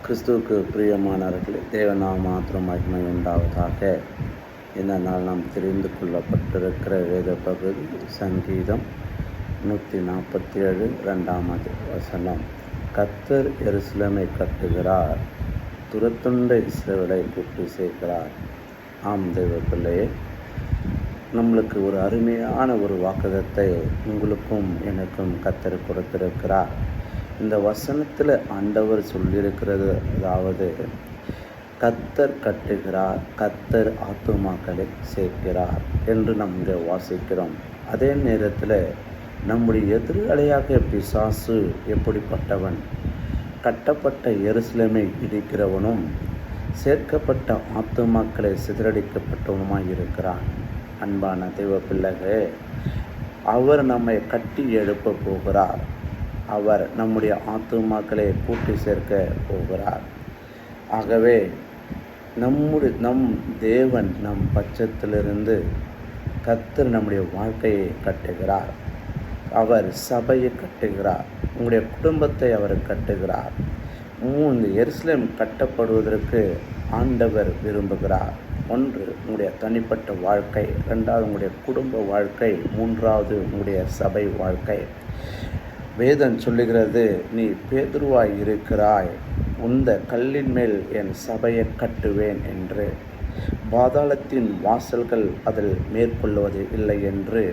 கிறிஸ்துவுக்கு பிரியமானவர்களே, தேவனால் மாத்திரம் மகிமை உண்டாவதாக. இந்த நாள் நாம் தெரிந்து கொள்ளப்பட்டிருக்கிற வேத பகுதி சங்கீதம் 147 2வது வசனம். கர்த்தர் எருசலேமை கட்டுகிறார், துரத்துண்ட இஸ்ரவேலை கூட்டி சேர்க்கிறார். ஆம் தேவ பிள்ளையே, நம்மளுக்கு ஒரு அருமையான ஒரு வாக்குதத்தை உங்களுக்கும் எனக்கும் கர்த்தர் கொடுத்திருக்கிறார். இந்த வசனத்தில் ஆண்டவர் சொல்லியிருக்கிறது, அதாவது கர்த்தர் கட்டுகிறார், கர்த்தர் ஆத்துமாக்களை சேர்க்கிறார் என்று நாம் இங்கே வாசிக்கிறோம். அதே நேரத்தில் நம்முடைய எதிராளியாக பிசாசு எப்படிப்பட்டவன்? கட்டப்பட்ட எருசலேமை இடிக்கிறவனும் சேர்க்கப்பட்ட ஆத்துமாக்களை சிதறடிக்கப்பட்டவனுமாய் இருக்கிறான். அன்பான தெய்வ பிள்ளைகளே, அவர் நம்மை கட்டி எழுப்ப போகிறார். அவர் நம்முடைய ஆத்துமாக்களை கூட்டி சேர்க்க போகிறார். ஆகவே நம் தேவன் நம் பட்சத்திலிருந்து கர்த்தர் நம்முடைய வாழ்க்கையை கட்டுகிறார். அவர் சபையை கட்டுகிறார், உங்களுடைய குடும்பத்தை அவர் கட்டுகிறார். இந்த எருசலேம் கட்டப்படுவதற்கு ஆண்டவர் விரும்புகிறார். ஒன்று, உங்களுடைய தனிப்பட்ட வாழ்க்கை; ரெண்டாவது, உங்களுடைய குடும்ப வாழ்க்கை; மூன்றாவது, உங்களுடைய சபை வாழ்க்கை. வேதம் சொல்லுகிறது, நீ பேதுருவாய் இருக்கிறாய், உந்த கல்லின் மேல் என் சபையை கட்டுவேன் என்று. பாதாளத்தின் வாசல்கள் அதில் மேற்கொள்வது இல்லை என்று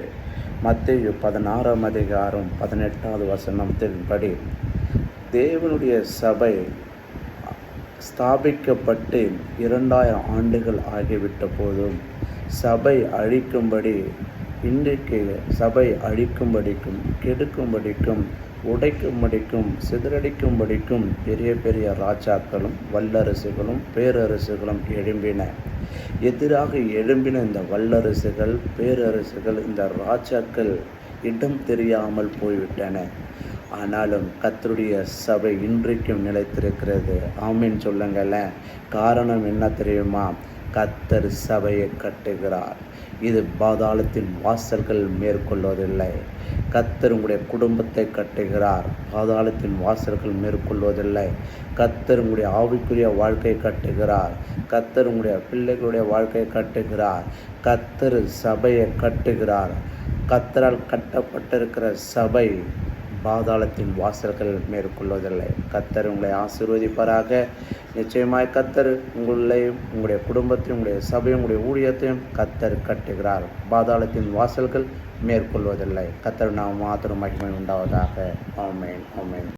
மத்தேயு 16:18 வசனத்தின்படி தேவனுடைய சபை ஸ்தாபிக்கப்பட்டு 2000 ஆண்டுகள் ஆகிவிட்ட போதும் சபை அழிக்கும்படி, இன்றைக்கு சபை அழிக்கும்படிக்கும், கெடுக்கும்படிக்கும், உடைக்கும்படிக்கும், சிதறடிக்கும்படிக்கும் பெரிய பெரிய ராஜாக்களும் வல்லரசுகளும் பேரரசுகளும் எழும்பின. எதிராக எழும்பின இந்த வல்லரசுகள், பேரரசுகள், இந்த ராஜாக்கள் இடம் தெரியாமல் போய்விட்டன. ஆனாலும் கர்த்தருடைய சபை இன்றைக்கும் நிலைத்திருக்கிறது. ஆமீன் சொல்லுங்களேன். காரணம் என்ன தெரியுமா? கர்த்தர் சபையை கட்டுகிறார். இது பாதாளத்தின் வாசல்கள் மேற்கொள்வதில்லை. கர்த்தர் உங்களுடைய குடும்பத்தை கட்டுகிறார், பாதாளத்தின் வாசல்கள் மேற்கொள்வதில்லை. கர்த்தர் உங்களுடைய ஆவிக்குரிய வாழ்க்கை கட்டுகிறார், கர்த்தர் உங்களுடைய பிள்ளைகளுடைய வாழ்க்கையை கட்டுகிறார். கர்த்தர் சபையை கட்டுகிறார். கர்த்தரால் கட்டப்பட்டிருக்கிற சபை பாதாளத்தின் வாசல்கள் மேற்கொள்வதில்லை. கர்த்தர் உங்களை ஆசீர்வதிப்பாராக. நிச்சயமாய் கர்த்தர் உங்களையும், உங்களுடைய குடும்பத்தையும், உங்களுடைய சபையும், உங்களுடைய ஊழியத்தையும் கர்த்தர் கட்டுகிறார். பாதாளத்தின் வாசல்கள் மேற்கொள்வதில்லை. கர்த்தர் நாம் மாத்திரம் மகிமை உண்டாவதாக. ஆமென், ஆமென்.